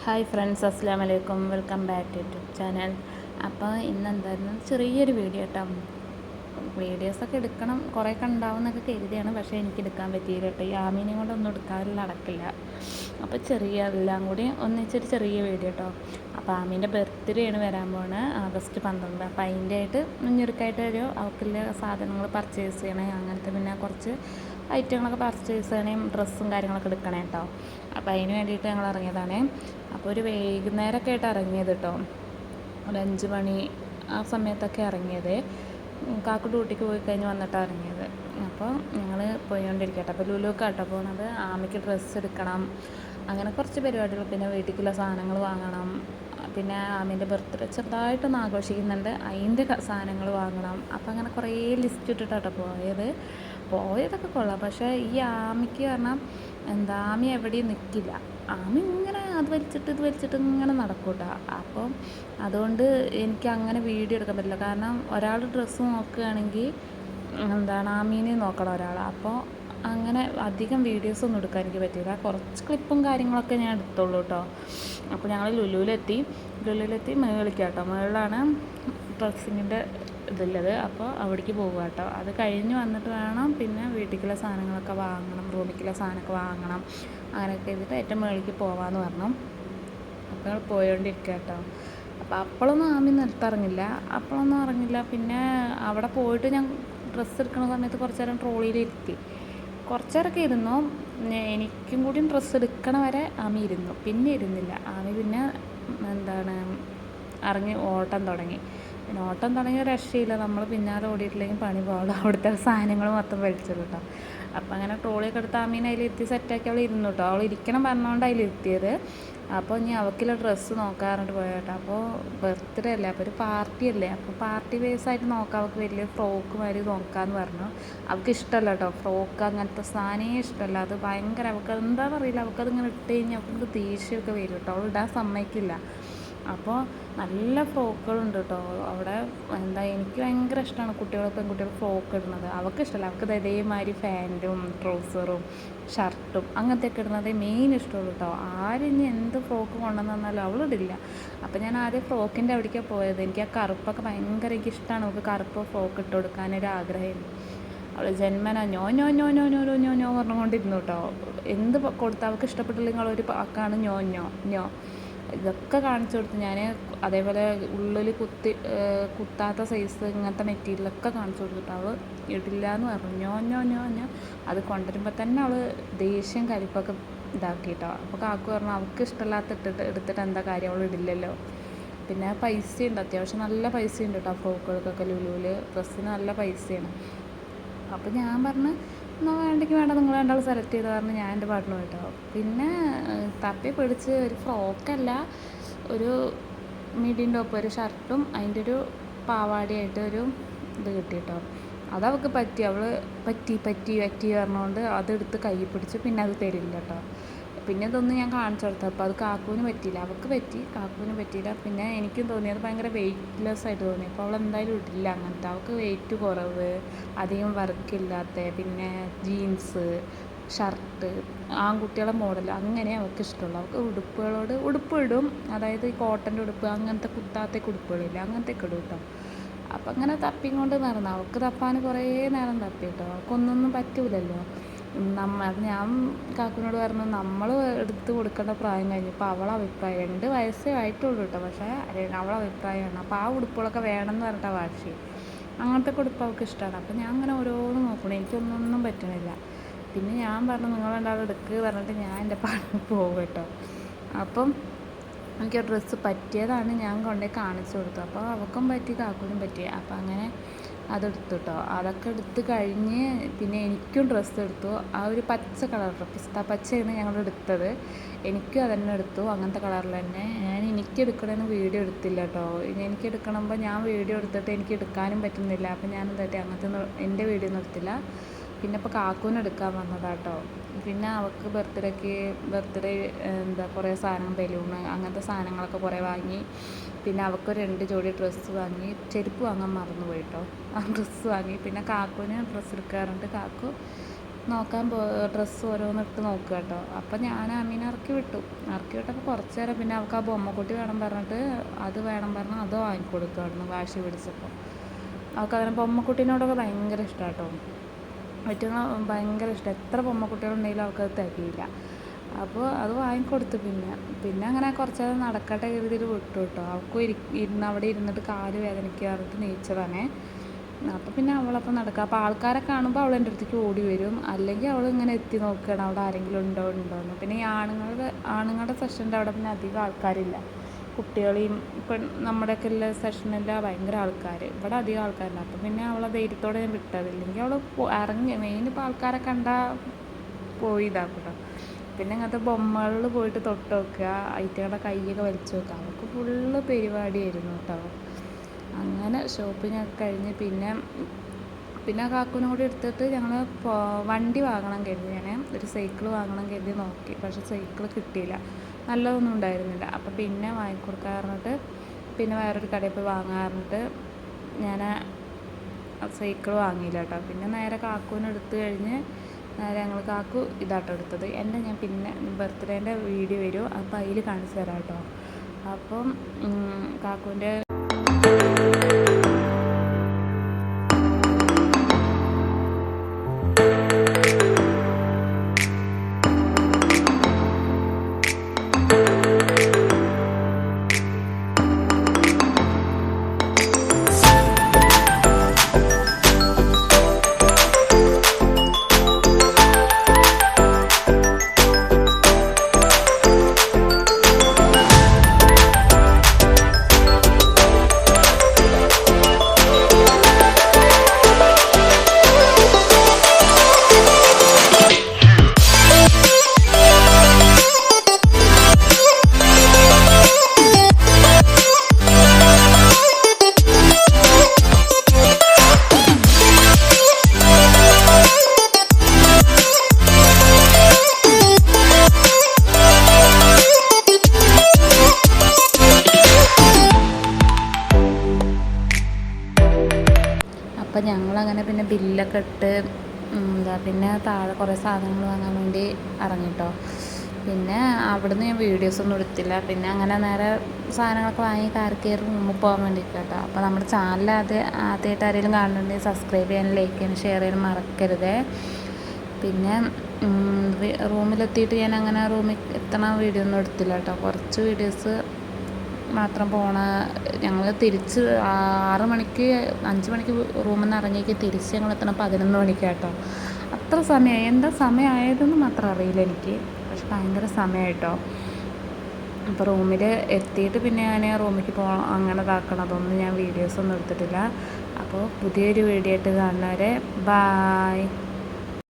Hi friends, അസ്സാം വലൈക്കും. Welcome back to YouTube channel. അപ്പോൾ ഇന്നെന്തായിരുന്നു ചെറിയൊരു വീഡിയോ കേട്ടോ. വീഡിയോസൊക്കെ എടുക്കണം കുറേയൊക്കെ ഉണ്ടാവും എന്നൊക്കെ കരുതിയാണ്, പക്ഷേ എനിക്ക് എടുക്കാൻ പറ്റിയില്ല കേട്ടോ. ഈ ആമീനെയും കൊണ്ട് ഒന്നും എടുക്കാൻ നടക്കില്ല. അപ്പോൾ എല്ലാം കൂടി ഒന്നിച്ചൊരു ചെറിയ വീഡിയോ കേട്ടോ. അപ്പോൾ ആമീൻ്റെ ബർത്ത്ഡേ ആണ് വരാൻ പോകുന്നത് August 12. അപ്പോൾ അതിൻ്റെ ആയിട്ട് മുന്നൊരുക്കായിട്ട് ഒരു അവക്കുള്ള സാധനങ്ങൾ പർച്ചേസ് ചെയ്യണേ, അങ്ങനത്തെ പിന്നെ കുറച്ച് ഐറ്റങ്ങളൊക്കെ പർച്ചേസ് ചെയ്യണേയും ഡ്രസ്സും കാര്യങ്ങളൊക്കെ എടുക്കണേ കേട്ടോ. അപ്പോൾ അതിന് വേണ്ടിയിട്ട് ഞങ്ങൾ ഇറങ്ങിയതാണേ. അപ്പോൾ ഒരു വൈകുന്നേരമൊക്കെ ആയിട്ട് ഇറങ്ങിയത് കേട്ടോ. ഒരു 5 മണി ആ സമയത്തൊക്കെ ഇറങ്ങിയത്. കാക്കു ഡ്യൂട്ടിക്ക് പോയി കഴിഞ്ഞ് വന്നിട്ടാണ് ഇറങ്ങിയത്. അപ്പോൾ ഞങ്ങൾ പോയിക്കൊണ്ടിരിക്കട്ടെ. അപ്പോൾ ലുലുക്കാണ് കേട്ടോ പോകുന്നത്. ആമയ്ക്ക് ഡ്രസ്സ് എടുക്കണം, അങ്ങനെ കുറച്ച് പരിപാടികൾ. പിന്നെ വീട്ടിലേക്കുള്ള സാധനങ്ങൾ വാങ്ങണം. പിന്നെ ആമീൻ്റെ ബർത്ത്ഡേ ചെറുതായിട്ടൊന്ന് ആഘോഷിക്കുന്നുണ്ട്, അതിൻ്റെ സാധനങ്ങൾ വാങ്ങണം. അപ്പോൾ അങ്ങനെ കുറേ ലിസ്റ്റ് ഇട്ടിട്ടാട്ടോ പോയതൊക്കെ കൊള്ളാം. പക്ഷേ ഈ ആമയ്ക്ക് പറഞ്ഞാൽ ആമി എവിടെയും നിൽക്കില്ല. ആമി ഇങ്ങനെ അത് വലിച്ചിട്ട് ഇങ്ങനെ നടക്കൂട്ടോ. അപ്പം അതുകൊണ്ട് എനിക്ക് അങ്ങനെ വീഡിയോ എടുക്കാൻ പറ്റില്ല. കാരണം ഒരാൾ ഡ്രസ്സ് നോക്കുകയാണെങ്കിൽ ആമീനെ നോക്കണം ഒരാൾ. അപ്പോൾ അങ്ങനെ അധികം വീഡിയോസൊന്നും എടുക്കാൻ എനിക്ക് പറ്റില്ല. കുറച്ച് ക്ലിപ്പും കാര്യങ്ങളൊക്കെ ഞാൻ എടുത്തോളൂ കേട്ടോ. അപ്പോൾ ഞങ്ങൾ ലുലുവിലെത്തി മേളിലേക്കാണ് കേട്ടോ. മേളിലാണ് ഡ്രസ്സിങ്ങിൻ്റെ ഇതുള്ളത്. അപ്പോൾ അവിടേക്ക് പോകുക കേട്ടോ. അത് കഴിഞ്ഞ് വന്നിട്ട് വേണം പിന്നെ വീട്ടിലേക്കുള്ള സാധനങ്ങളൊക്കെ വാങ്ങണം, റൂമിലേക്കുള്ള സാധനമൊക്കെ വാങ്ങണം. അങ്ങനെയൊക്കെ ചെയ്തിട്ട് ഏറ്റവും മുകളിലേക്ക് പോകാമെന്ന് പറഞ്ഞു. അപ്പോൾ ഞങ്ങൾ പോയോണ്ടിരിക്കുക കേട്ടോ. അപ്പോൾ അപ്പോഴൊന്നും ആമി ഇറങ്ങില്ല. പിന്നെ അവിടെ പോയിട്ട് ഞാൻ ഡ്രസ്സ് എടുക്കുന്ന സമയത്ത് കുറച്ച് നേരം ട്രോളിയിലിരുത്തി. കുറച്ച് നേരമൊക്കെ ഇരുന്നു. എനിക്കും കൂടിയും ഡ്രസ്സ് എടുക്കണ വരെ ആമി ഇരുന്നു. പിന്നെ ഇരുന്നില്ല. ആമി പിന്നെ ഇറങ്ങി ഓട്ടം തുടങ്ങി രക്ഷയില്ല. നമ്മൾ പിന്നാലെ ഓടിയിട്ടില്ലെങ്കിൽ പണി പാടും. അവിടുത്തെ സാധനങ്ങൾ മൊത്തം വലിച്ചത് കേട്ടോ. അപ്പോൾ അങ്ങനെ ട്രോളിയൊക്കെ എടുത്ത് ആമീനെ അതിലിരുത്തി സെറ്റാക്കി അവൾ ഇരുന്നു കേട്ടോ. അവൾ ഇരിക്കണം പറഞ്ഞുകൊണ്ട് അതിലിരുത്തിയത്. അപ്പോൾ ഇനി അവൾക്കുള്ള ഡ്രസ്സ് നോക്കാറുണ്ട് പോയേട്ടോ. അപ്പോൾ ബർത്ത്ഡേ അല്ലേ, അപ്പോൾ ഒരു പാർട്ടി അല്ലേ, അപ്പോൾ പാർട്ടി ബേസായിട്ട് നോക്കാം. അവൾക്ക് വലിയ ഫ്രോക്ക് മാതിരി നോക്കാമെന്ന് പറഞ്ഞു. അവൾക്ക് ഇഷ്ടമല്ല കേട്ടോ ഫ്രോക്ക്, അങ്ങനത്തെ സാധനമേ ഇഷ്ടമല്ല. അത് ഭയങ്കര അവൾക്ക് എന്താണെന്നറിയില്ല, അവൾക്കതിങ്ങനെ ഇട്ട് കഴിഞ്ഞാൽ അവൾക്ക് ദേഷ്യമൊക്കെ വരും കേട്ടോ. അവൾ ഇടാൻ സമ്മതിക്കില്ല. അപ്പോൾ നല്ല ഫ്രോക്കുകളുണ്ട് കേട്ടോ അവിടെ. എനിക്ക് ഭയങ്കര ഇഷ്ടമാണ് പെൺകുട്ടികൾ ഫ്രോക്ക് ഇടുന്നത്. അവൾക്ക് ഇഷ്ടമല്ല. അവൾക്ക് ഇതേമാതിരി പാൻറ്റും ട്രൗസറും ഷർട്ടും അങ്ങനത്തെയൊക്കെ ഇടുന്നത് മെയിൻ ഇഷ്ടമുള്ളൂ കേട്ടോ. ആരിനി എന്ത് ഫ്രോക്ക് കൊണ്ടുവന്ന് തന്നാലും അവളിടില്ല. അപ്പോൾ ഞാൻ ആദ്യം ഫ്രോക്കിൻ്റെ അവിടേക്കാണ് പോയത്. എനിക്ക് ആ കറുപ്പൊക്കെ ഭയങ്കര ഇഷ്ടമാണ്. അവൾക്ക് കറുപ്പ് ഫ്രോക്ക് ഇട്ട് കൊടുക്കാനൊരു ആഗ്രഹമായിരുന്നു. അവൾ ജന്മന ഞോ ഞോ ഞോ ഞോ ഞോ ഞോ ഞോ പറഞ്ഞുകൊണ്ടിരുന്നു കേട്ടോ. എന്ത് കൊടുത്താൽ അവൾക്ക് ഇഷ്ടപ്പെട്ടില്ലെങ്കിൽ അവളൊരു വാക്കാണ് ഞോ ഞോ ഞോ. ഇതൊക്കെ കാണിച്ചു കൊടുത്തു ഞാൻ. അതേപോലെ ഉള്ളിൽ കുത്താത്ത സൈസ് ഇങ്ങനത്തെ മെറ്റീരിയലൊക്കെ കാണിച്ചു കൊടുത്തിട്ട് അവൾ ഇടില്ല എന്ന് പറഞ്ഞു. ഞോ ഞോ ഞോ ഞോ. അത് കൊണ്ടുവരുമ്പോൾ തന്നെ അവൾ ദേഷ്യം കരിപ്പൊക്കെ ഇതാക്കിയിട്ടോ. അപ്പോൾ കാക്കു പറഞ്ഞു അവൾക്ക് ഇഷ്ടമില്ലാത്ത എടുത്തിട്ട് എന്താ കാര്യം, അവൾ ഇടില്ലല്ലോ. പിന്നെ പൈസയുണ്ട്, അത്യാവശ്യം നല്ല പൈസയുണ്ട് കേട്ടോ ഫ്രോക്കുകൾക്കൊക്കെ. ലുലുവിൽ ഡ്രസ്സിന് നല്ല പൈസയാണ്. അപ്പോൾ ഞാൻ പറഞ്ഞു എന്നാൽ വേണ്ട, നിങ്ങൾ രണ്ടാൾ സെലക്ട് ചെയ്ത് പറഞ്ഞ് ഞാൻ എൻ്റെ പാട്ടിന് പോയിട്ടോ. പിന്നെ തപ്പി പിടിച്ച് ഒരു ഫ്രോക്കല്ല, ഒരു മിഡിൻ ടോപ്പ്, ഒരു ഷർട്ടും അതിൻ്റെ ഒരു പാവാടിയായിട്ട് ഒരു ഇത് കിട്ടി കേട്ടോ. അതവൾക്ക് പറ്റി. അവൾ പറ്റി പറഞ്ഞുകൊണ്ട് അതെടുത്ത് കൈ പിടിച്ച് പിന്നെ അത് തരില്ല കേട്ടോ. പിന്നെ ഇതൊന്നും ഞാൻ കാണിച്ചു കൊടുത്തു. അപ്പോൾ അത് കാക്കുവിന് പറ്റിയില്ല. അവൾക്ക് പറ്റി, കാക്കുവിന് പറ്റിയില്ല. പിന്നെ എനിക്കും തോന്നി അത് ഭയങ്കര വെയ്റ്റ്ലെസ് ആയിട്ട് തോന്നി. അപ്പോൾ അവൾ എന്തായാലും ഇടില്ല അങ്ങനത്തെ. അവൾക്ക് വെയിറ്റ് കുറവ്, അധികം വർക്കില്ലാത്ത, പിന്നെ ജീൻസ്, ഷർട്ട്, ആൺകുട്ടികളെ മോഡൽ അങ്ങനെ അവൾക്ക് ഇഷ്ടമുള്ളൂ. അവൾക്ക് ഉടുപ്പ് ഇടും. അതായത് ഈ കോട്ടൻ്റെ ഉടുപ്പ്, അങ്ങനത്തെ കുത്താത്ത ഉടുപ്പുകളില്ല, അങ്ങനത്തെയൊക്കെ ഇടും കേട്ടോ. അപ്പം അങ്ങനെ തപ്പിക്കൊണ്ട് നടന്നു. അവൾക്ക് തപ്പാൻ കുറേ നേരം തപ്പി കേട്ടോ. അവൾക്കൊന്നും പറ്റൂലല്ലോ. ഞാൻ കാക്കുവിനോട് പറഞ്ഞു നമ്മൾ എടുത്ത് കൊടുക്കേണ്ട പ്രായം കഴിഞ്ഞപ്പോൾ അവളെ അഭിപ്രായം 2 വയസ്സേ ആയിട്ടുള്ളൂ കേട്ടോ. പക്ഷേ അവളെ അഭിപ്രായമാണ്. അപ്പോൾ ആ ഉടുപ്പുകളൊക്കെ വേണമെന്ന് പറഞ്ഞിട്ടാണ് വാശി. അങ്ങനത്തെ ഉടുപ്പ് അവൾക്ക് ഇഷ്ടമാണ്. അപ്പോൾ ഞാൻ അങ്ങനെ ഓരോന്ന് നോക്കണം, എനിക്കൊന്നും പറ്റണില്ല. പിന്നെ ഞാൻ പറഞ്ഞു നിങ്ങൾ രണ്ടാളും എടുക്കുക പറഞ്ഞിട്ട് ഞാൻ എൻ്റെ പാട്ടിന് പോകും കേട്ടോ. അപ്പം എനിക്ക് ഡ്രസ്സ് പറ്റിയതാണ് ഞാൻ കൊണ്ടുപോയി കാണിച്ചു കൊടുത്തു. അപ്പോൾ അവൾക്കും പറ്റി, കാക്കുവിനും പറ്റി. അപ്പോൾ അങ്ങനെ അതെടുത്തു കേട്ടോ. അതൊക്കെ എടുത്ത് കഴിഞ്ഞ് പിന്നെ എനിക്കും ഡ്രസ്സ് എടുത്തു. ആ ഒരു പച്ച കളർ, പിസ്ത പച്ചയാണ് ഞങ്ങൾ എടുത്തത്. എനിക്കും അതന്നെ എടുത്തു, അങ്ങനത്തെ കളറിൽ തന്നെ. എനിക്ക് എടുക്കണമെന്ന് വീഡിയോ എടുത്തില്ല കേട്ടോ. എനിക്ക് എടുക്കണമ്പോൾ ഞാൻ വീഡിയോ എടുത്തിട്ട് എനിക്ക് എടുക്കാനും പറ്റുന്നില്ല. അപ്പോൾ ഞാൻ എന്തായിട്ട് അങ്ങനത്തെ എൻ്റെ വീഡിയോ ഒന്നും എടുത്തില്ല. പിന്നെ ഇപ്പോൾ കാക്കൂന് എടുക്കാൻ വന്നതാട്ടോ. പിന്നെ അവൾക്ക് ബർത്ത്ഡേ കുറേ സാധനം, ബലൂണ്, അങ്ങനത്തെ സാധനങ്ങളൊക്കെ കുറേ വാങ്ങി. പിന്നെ അവൾക്ക് 2 ജോഡി ഡ്രസ്സ് വാങ്ങി. ചെരുപ്പ് വാങ്ങാൻ മറന്നു പോയിട്ടോ. ആ ഡ്രസ്സ് വാങ്ങി. പിന്നെ കാക്കുവിന് ഡ്രസ്സ് എടുക്കാറുണ്ട്. കാക്കു നോക്കാൻ ഡ്രസ്സ് ഓരോന്നിട്ട് നോക്കുക കേട്ടോ. അപ്പം ഞാൻ അമ്മീനെ ഇറക്കി വിട്ടപ്പോൾ കുറച്ച് നേരം പിന്നെ അവൾക്ക് ആ ബൊമ്മക്കുട്ടി വേണം പറഞ്ഞിട്ട് അത് വേണം പറഞ്ഞാൽ അത് വാങ്ങിക്കൊടുക്കുമായിരുന്നു വാശി പിടിച്ചപ്പോൾ. അവൾക്ക് അങ്ങനെ ബൊമ്മക്കുട്ടീനോടൊക്കെ ഭയങ്കര ഇഷ്ടമാണ് കേട്ടോ. പറ്റുന്ന ഭയങ്കര ഇഷ്ടം. എത്ര ബൊമ്മക്കുട്ടികളുണ്ടെങ്കിലും അവൾക്കത് തികയില്ല. അപ്പോൾ അത് വാങ്ങിക്കൊടുത്തു. പിന്നെ അങ്ങനെ കുറച്ച് നേരം നടക്കട്ടെ കരുതിയിട്ട് വിട്ടു കേട്ടോ. അവൾക്കും അവിടെ ഇരുന്നിട്ട് കാല് വേദനിക്കുക പറഞ്ഞിട്ട് നീച്ചതാണേ. അപ്പോൾ പിന്നെ അവളപ്പം നടക്കുക. അപ്പോൾ ആൾക്കാരെ കാണുമ്പോൾ അവൾ എൻ്റെ അടുത്തേക്ക് ഓടി വരും. അല്ലെങ്കിൽ അവൾ ഇങ്ങനെ എത്തി നോക്കുകയാണ് അവിടെ ആരെങ്കിലും ഉണ്ടോയെന്ന്. പിന്നെ ഈ ആണുങ്ങളുടെ സെഷൻ്റെ അവിടെ പിന്നെ അധികം ആൾക്കാരില്ല. കുട്ടികളെയും ഇപ്പം നമ്മുടെയൊക്കെ ഉള്ള സെഷനില്ല ഭയങ്കര ആൾക്കാർ. ഇവിടെ അധികം ആൾക്കാരില്ല. അപ്പം പിന്നെ അവളെ ധൈര്യത്തോടെ ഞാൻ വിട്ടത്. ഇല്ലെങ്കിൽ അവൾ ഇറങ്ങി മെയിൻ ഇപ്പോൾ ആൾക്കാരെ കണ്ടാൽ പോയി ഇതാക്കട്ടോ. പിന്നെ ഇങ്ങനത്തെ ബൊമ്മകളിൽ പോയിട്ട് തൊട്ട് നോക്കുക, ഐറ്റങ്ങളുടെ കൈയൊക്കെ വലിച്ചു നോക്കുക. അവൾക്ക് ഫുള്ള് പരിപാടിയായിരുന്നു കേട്ടോ. അങ്ങനെ ഷോപ്പിംഗ് ഒക്കെ കഴിഞ്ഞ് പിന്നെ കാക്കുവിനും കൂടി എടുത്തിട്ട് ഞങ്ങൾ വണ്ടി വാങ്ങണം കരുതി. ഞാൻ ഒരു സൈക്കിൾ വാങ്ങണം കരുതി നോക്കി. പക്ഷേ സൈക്കിൾ കിട്ടിയില്ല, നല്ലതൊന്നും ഉണ്ടായിരുന്നില്ല. അപ്പോൾ പിന്നെ വാങ്ങിക്കൊടുക്കാൻ പറഞ്ഞിട്ട് പിന്നെ വേറൊരു കടയിൽ പോയി വാങ്ങാൻ പറഞ്ഞിട്ട് ഞാൻ സൈക്കിൾ വാങ്ങിയില്ല കേട്ടോ. പിന്നെ നേരെ കാക്കുവിന് എടുത്തു കഴിഞ്ഞ് നേരെ ഞങ്ങൾ കാക്കു ഇതാട്ടോ എടുത്തത്. ഞാൻ പിന്നെ ബർത്ത്ഡേൻ്റെ വീഡിയോ വരും, അപ്പോൾ അതിൽ കാണിച്ചു തരാം കേട്ടോ. അപ്പം കാക്കുവിൻ്റെ അപ്പം ഞങ്ങളങ്ങനെ പിന്നെ ബില്ലൊക്കെ ഇട്ട് പിന്നെ താഴെ കുറേ സാധനങ്ങൾ വാങ്ങാൻ വേണ്ടി ഇറങ്ങിട്ടോ. പിന്നെ അവിടുന്ന് ഞാൻ വീഡിയോസൊന്നും എടുത്തില്ല. പിന്നെ അങ്ങനെ നേരെ സാധനങ്ങളൊക്കെ വാങ്ങി കാർ കയറി റൂമിൽ പോകാൻ വേണ്ടിയിട്ട് കേട്ടോ. അപ്പോൾ നമ്മുടെ ചാനൽ ആദ്യമായിട്ട് ആരെങ്കിലും കാണുന്നുണ്ടെങ്കിൽ സബ്സ്ക്രൈബ് ചെയ്യാനും ലൈക്ക് ചെയ്യാനും ഷെയർ ചെയ്യാനും മറക്കരുതേ. പിന്നെ റൂമിലെത്തിയിട്ട് ഞാൻ അങ്ങനെ റൂമിൽ എത്തണ വീഡിയോ ഒന്നും എടുത്തില്ല കേട്ടോ. കുറച്ച് വീഡിയോസ് മാത്രം ഞങ്ങൾ തിരിച്ച് 5 മണിക്ക് റൂമിൽ നിന്ന് ഇറങ്ങിയേക്ക് തിരിച്ച് ഞങ്ങൾ എത്തണം 11 മണിക്ക് കേട്ടോ. അത്ര സമയമായി. എന്താ സമയമായതെന്ന് മാത്രം അറിയില്ല എനിക്ക്, പക്ഷെ ഭയങ്കര സമയമായിട്ടോ. അപ്പോൾ റൂമിൽ എത്തിയിട്ട് പിന്നെ ഞാൻ റൂമിലേക്ക് അങ്ങനെ ഇതാക്കണം, അതൊന്നും ഞാൻ വീഡിയോസൊന്നും എടുത്തിട്ടില്ല. അപ്പോൾ പുതിയൊരു വീഡിയോ ആയിട്ട് കാണുന്നവരെ ബായ്.